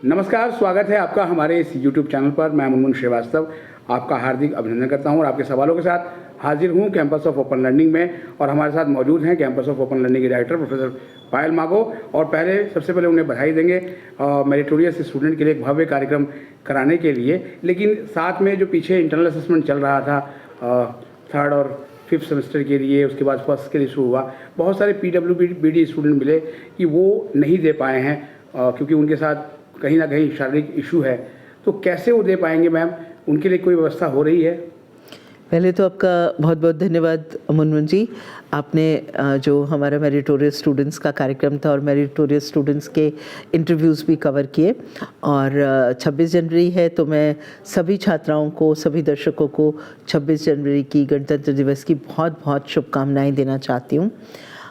नमस्कार, स्वागत है आपका हमारे इस YouTube चैनल पर। मैं मुनमुन श्रीवास्तव आपका हार्दिक अभिनंदन करता हूं और आपके सवालों के साथ हाजिर हूं कैंपस ऑफ ओपन लर्निंग में। और हमारे साथ मौजूद हैं कैंपस ऑफ ओपन लर्निंग के डायरेक्टर प्रोफेसर पायल मागो। और सबसे पहले उन्हें बधाई देंगे मेरिटोरियस स्टूडेंट के लिए एक भव्य कार्यक्रम कराने के लिए। लेकिन साथ में जो पीछे इंटरनल असेसमेंट चल रहा था 3rd और 5th सेमेस्टर के लिए, उसके बाद फर्स्ट के लिए शुरू हुआ, बहुत सारे PWBD स्टूडेंट मिले कि वो नहीं दे पाए हैं क्योंकि उनके साथ कहीं ना कहीं शारीरिक इशू है। तो कैसे वो दे पाएंगे मैम? उनके लिए कोई व्यवस्था हो रही है? पहले तो आपका बहुत बहुत धन्यवाद मुनमुन जी। आपने जो हमारा मेरिटोरियस स्टूडेंट्स का कार्यक्रम था और मेरिटोरियस स्टूडेंट्स के इंटरव्यूज़ भी कवर किए। और 26 जनवरी है तो मैं सभी छात्राओं को, सभी दर्शकों को 26 जनवरी की गणतंत्र दिवस की बहुत बहुत शुभकामनाएं देना चाहती हूँ।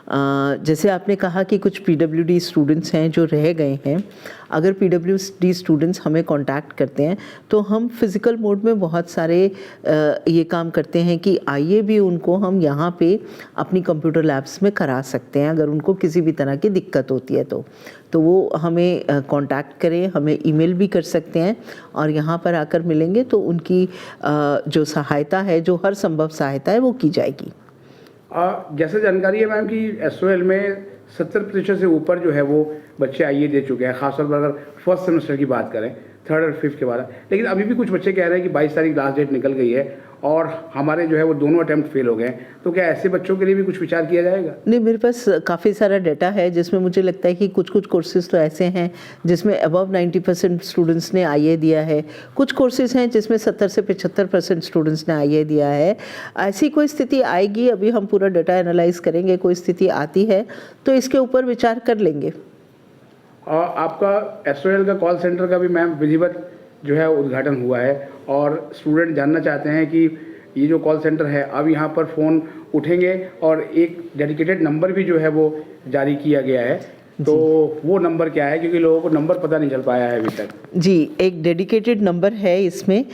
जैसे आपने कहा कि कुछ PWD स्टूडेंट्स हैं जो रह गए हैं। अगर PWD स्टूडेंट्स हमें कांटेक्ट करते हैं तो हम फिज़िकल मोड में बहुत सारे ये काम करते हैं कि आइए भी उनको हम यहाँ पे अपनी कंप्यूटर लैब्स में करा सकते हैं। अगर उनको किसी भी तरह की दिक्कत होती है तो वो हमें कांटेक्ट करें, हमें ईमेल भी कर सकते हैं और यहाँ पर आकर मिलेंगे तो उनकी जो सहायता है, जो हर संभव सहायता है वो की जाएगी। जैसे जानकारी है मैम कि SOL में 70% से ऊपर जो है वो बच्चे IE दे चुके हैं, खासतौर पर अगर फर्स्ट सेमेस्टर की बात करें, 3rd और 5th के बाद। लेकिन अभी भी कुछ बच्चे कह रहे हैं कि 22 तारीख लास्ट डेट निकल गई है और हमारे जो है वो दोनों अटैम्प्ट फेल हो गए हैं। तो क्या ऐसे बच्चों के लिए भी कुछ विचार किया जाएगा? नहीं, मेरे पास काफ़ी सारा डाटा है जिसमें मुझे लगता है कि कुछ कोर्सेज़ तो ऐसे हैं जिसमें अबव 90% स्टूडेंट्स ने IE दिया है। कुछ कोर्सेज़ हैं जिसमें 70 से 75% स्टूडेंट्स ने IE दिया है। ऐसी कोई स्थिति आएगी, अभी हम पूरा डाटा एनालाइज करेंगे, कोई स्थिति आती है तो इसके ऊपर विचार कर लेंगे। आपका SOL का कॉल सेंटर का भी मैम विधिवत जो है उद्घाटन हुआ है और स्टूडेंट जानना चाहते हैं कि ये जो कॉल सेंटर है अब यहाँ पर फ़ोन उठेंगे और एक डेडिकेटेड नंबर भी जो है वो जारी किया गया है। तो वो नंबर क्या है, क्योंकि लोगों को नंबर पता नहीं चल पाया है अभी तक? जी, एक डेडिकेटेड नंबर है इसमें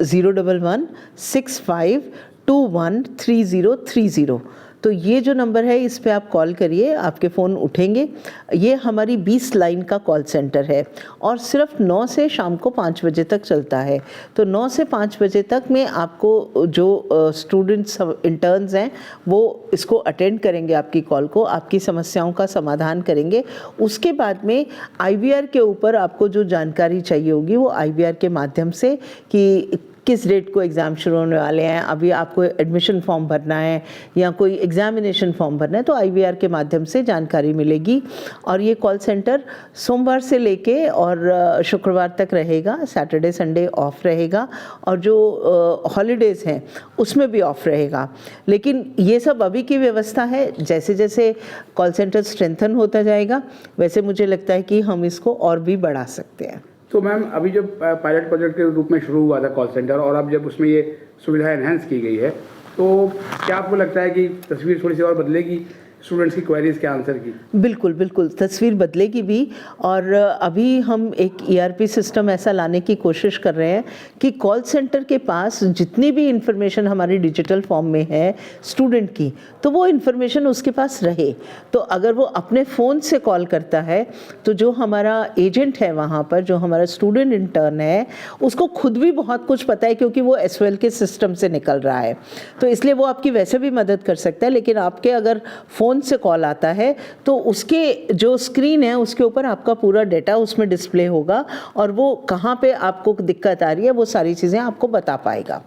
01165213030। तो ये जो नंबर है इस पे आप कॉल करिए, आपके फ़ोन उठेंगे। ये हमारी 20 लाइन का कॉल सेंटर है और सिर्फ 9 से शाम को 5 बजे तक चलता है। तो 9 से 5 बजे तक में आपको जो स्टूडेंट्स इंटर्न्स हैं वो इसको अटेंड करेंगे, आपकी कॉल को, आपकी समस्याओं का समाधान करेंगे। उसके बाद में IVR के ऊपर आपको जो जानकारी चाहिए होगी वो IVR के माध्यम से कि किस डेट को एग्ज़ाम शुरू होने वाले हैं, अभी आपको एडमिशन फॉर्म भरना है या कोई एग्ज़ामिनेशन फॉर्म भरना है, तो IVR के माध्यम से जानकारी मिलेगी। और ये कॉल सेंटर सोमवार से लेके और शुक्रवार तक रहेगा, सैटरडे संडे ऑफ रहेगा और जो हॉलीडेज़ हैं उसमें भी ऑफ रहेगा। लेकिन ये सब अभी की व्यवस्था है, जैसे जैसे कॉल सेंटर स्ट्रेंथन होता जाएगा वैसे मुझे लगता है कि हम इसको और भी बढ़ा सकते हैं। तो मैम अभी जो पायलट प्रोजेक्ट के रूप में शुरू हुआ था कॉल सेंटर और अब जब उसमें ये सुविधा एनहेंस की गई है, तो क्या आपको लगता है कि तस्वीर थोड़ी सी और बदलेगी स्टूडेंट्स की क्वेरीज के आंसर की? बिल्कुल बिल्कुल, तस्वीर बदलेगी भी। और अभी हम एक ERP सिस्टम ऐसा लाने की कोशिश कर रहे हैं कि कॉल सेंटर के पास जितनी भी इंफॉर्मेशन हमारी डिजिटल फॉर्म में है स्टूडेंट की, तो वो इंफॉर्मेशन उसके पास रहे। तो अगर वो अपने फ़ोन से कॉल करता है तो जो हमारा एजेंट है वहाँ पर, जो हमारा स्टूडेंट इंटर्न है, उसको खुद भी बहुत कुछ पता है क्योंकि वो SOL के सिस्टम से निकल रहा है। तो इसलिए वो आपकी वैसे भी मदद कर सकता है। लेकिन आपके अगर फ़ोन से कॉल आता है तो उसके जो स्क्रीन है उसके ऊपर आपका पूरा डेटा उसमें डिस्प्ले होगा और वो कहाँ पे आपको दिक्कत आ रही है वो सारी चीज़ें आपको बता पाएगा।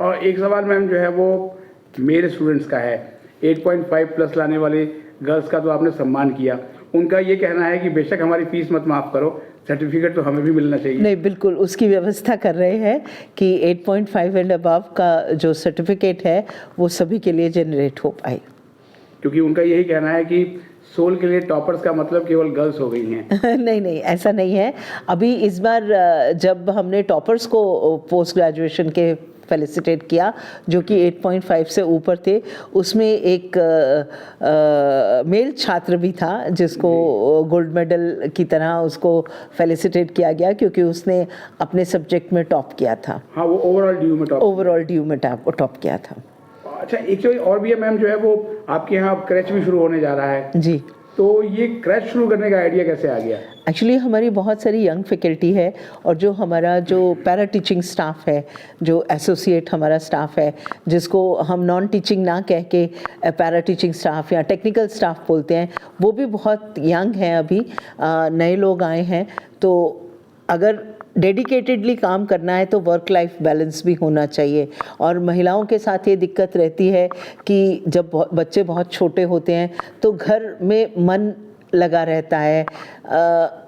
और एक सवाल मैम जो है वो मेरे स्टूडेंट्स का है, 8.5 प्लस लाने वाले गर्ल्स का तो आपने सम्मान किया। उनका ये कहना है कि बेशक हमारी फीस मत माफ़ करो, सर्टिफिकेट तो हमें भी मिलना चाहिए। नहीं, बिल्कुल उसकी व्यवस्था कर रहे हैं कि 8.5 एंड अबव का जो सर्टिफिकेट है वो सभी के लिए जनरेट हो पाए, क्योंकि उनका यही कहना है कि सोल के लिए टॉपर्स का मतलब केवल गर्ल्स हो गई हैं। नहीं नहीं, ऐसा नहीं है। अभी इस बार जब हमने टॉपर्स को पोस्ट ग्रेजुएशन के फेलिसिटेट किया जो कि 8.5 से ऊपर थे, उसमें एक मेल छात्र भी था जिसको गोल्ड मेडल की तरह उसको फेलिसिटेट किया गया क्योंकि उसने अपने सब्जेक्ट में टॉप किया था। हाँ, वो ओवरऑल ड्यू में टॉप किया था। अच्छा, एक चीज़ और भी है मैम, जो है वो आपके यहाँ क्रैच भी शुरू होने जा रहा है। जी, तो ये क्रैच शुरू करने का आइडिया कैसे आ गया? एक्चुअली हमारी बहुत सारी यंग फैकल्टी है और जो हमारा जो पैरा टीचिंग स्टाफ है, जो एसोसिएट हमारा स्टाफ है, जिसको हम नॉन टीचिंग ना कह के पैरा टीचिंग स्टाफ या टेक्निकल स्टाफ बोलते हैं, वो भी बहुत यंग हैं, अभी नए लोग आए हैं। तो अगर डेडिकेटेडली काम करना है तो वर्क लाइफ बैलेंस भी होना चाहिए। और महिलाओं के साथ ये दिक्कत रहती है कि जब बच्चे बहुत छोटे होते हैं तो घर में मन लगा रहता है,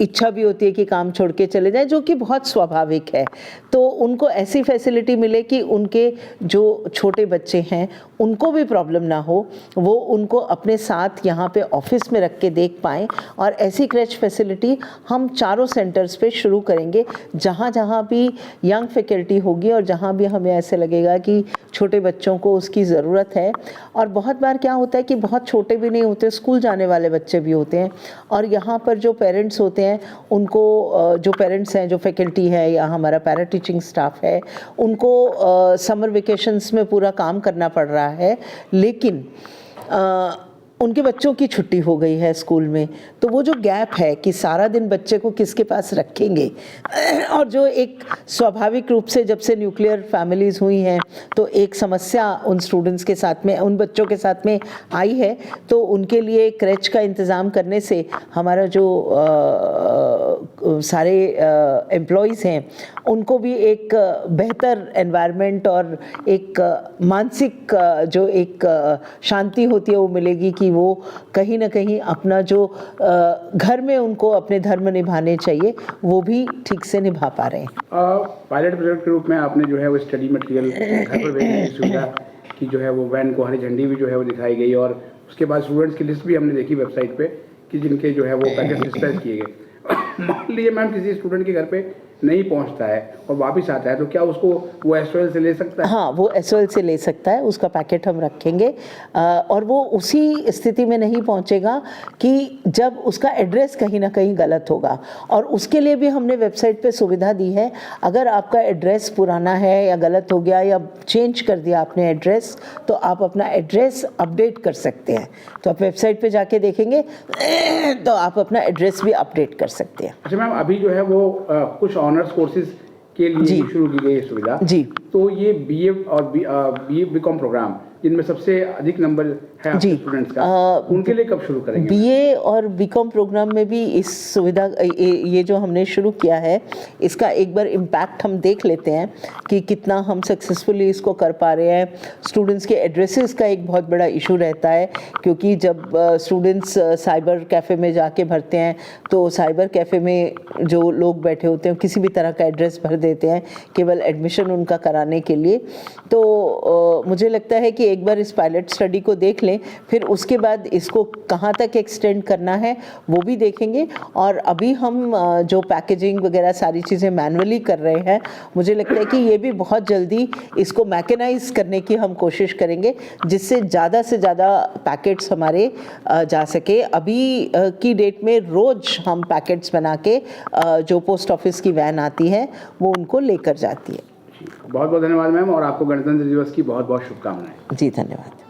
इच्छा भी होती है कि काम छोड़ के चले जाएं, जो कि बहुत स्वाभाविक है। तो उनको ऐसी फैसिलिटी मिले कि उनके जो छोटे बच्चे हैं उनको भी प्रॉब्लम ना हो, वो उनको अपने साथ यहाँ पे ऑफिस में रख के देख पाएँ। और ऐसी क्रैच फैसिलिटी हम चारों सेंटर्स पे शुरू करेंगे, जहाँ जहाँ भी यंग फैकल्टी होगी और जहाँ भी हमें ऐसे लगेगा कि छोटे बच्चों को उसकी ज़रूरत है। और बहुत बार क्या होता है कि बहुत छोटे भी नहीं होते, स्कूल जाने वाले बच्चे भी होते हैं, और यहाँ पर जो पेरेंट्स होते हैं उनको जो पेरेंट्स हैं, जो फैकल्टी है या हमारा पैरा टीचिंग स्टाफ है, उनको समर वेकेशंस में पूरा काम करना पड़ रहा है, लेकिन उनके बच्चों की छुट्टी हो गई है स्कूल में। तो वो जो गैप है कि सारा दिन बच्चे को किसके पास रखेंगे, और जो एक स्वाभाविक रूप से जब से न्यूक्लियर फैमिलीज़ हुई हैं तो एक समस्या उन स्टूडेंट्स के साथ में, उन बच्चों के साथ में आई है। तो उनके लिए क्रैच का इंतज़ाम करने से हमारा जो सारे एम्प्लॉयज़ हैं उनको भी एक बेहतर एनवायरनमेंट और एक मानसिक जो एक शांति होती है वो मिलेगी कि वो कहीं ना कहीं अपना जो घर में उनको अपने धर्म निभाने चाहिए वो भी ठीक से निभा पा रहे हैं। पायलट प्रोजेक्ट के रूप में आपने जो है वो स्टडी मटेरियल घर पर भेजने की सुविधा की, जो है वो वैन को हरी झंडी भी जो है वो दिखाई गई, और उसके बाद स्टूडेंट्स की लिस्ट भी हमने देखी वेबसाइट पे कि जिनके जो है वो पैकेज डिस्पैच किए गए। मान लीजिए मैम किसी स्टूडेंट के घर पे नहीं पहुंचता है और वापस आता है, तो क्या उसको वो एसओएल से ले सकता है? हाँ, वो एसओएल से ले सकता है, उसका पैकेट हम रखेंगे। और वो उसी स्थिति में नहीं पहुंचेगा कि जब उसका एड्रेस कहीं ना कहीं गलत होगा, और उसके लिए भी हमने वेबसाइट पे सुविधा दी है। अगर आपका एड्रेस पुराना है या गलत हो गया या चेंज कर दिया आपने एड्रेस, तो आप अपना एड्रेस अपडेट कर सकते हैं। तो आप वेबसाइट पे जाके देखेंगे तो आप अपना एड्रेस भी अपडेट कर सकते हैं। अच्छा मैम, अभी जो है वो कुछ ऑनर्स कोर्सेज के लिए शुरू की गई है सुविधा जी। तो ये बीए और बीए बीकॉम प्रोग्राम जिनमें सबसे अधिक नंबर है आपके स्टूडेंट्स का, उनके लिए कब शुरू करेंगे? बीए और बीकॉम प्रोग्राम में भी इस सुविधा, ये जो हमने शुरू किया है, इसका एक बार इम्पैक्ट हम देख लेते हैं कि कितना हम सक्सेसफुली इसको कर पा रहे हैं। स्टूडेंट्स के एड्रेसेस का एक बहुत बड़ा इशू रहता है, क्योंकि जब स्टूडेंट्स साइबर कैफ़े में जाके भरते हैं तो साइबर कैफ़े में जो लोग बैठे होते हैं किसी भी तरह का एड्रेस भर देते हैं केवल एडमिशन उनका कराने के लिए। तो मुझे लगता है कि एक बार इस पायलट स्टडी को देख लें, फिर उसके बाद इसको कहाँ तक एक्सटेंड करना है वो भी देखेंगे। और अभी हम जो पैकेजिंग वगैरह सारी चीज़ें मैनुअली कर रहे हैं, मुझे लगता है कि ये भी बहुत जल्दी इसको मैकेनाइज करने की हम कोशिश करेंगे, जिससे ज़्यादा से ज़्यादा पैकेट्स हमारे जा सके। अभी की डेट में रोज़ हम पैकेट्स बना के जो पोस्ट ऑफिस की वैन आती है वो उनको लेकर जाती है। बहुत बहुत धन्यवाद मैम, और आपको गणतंत्र दिवस की बहुत बहुत शुभकामनाएं। जी धन्यवाद।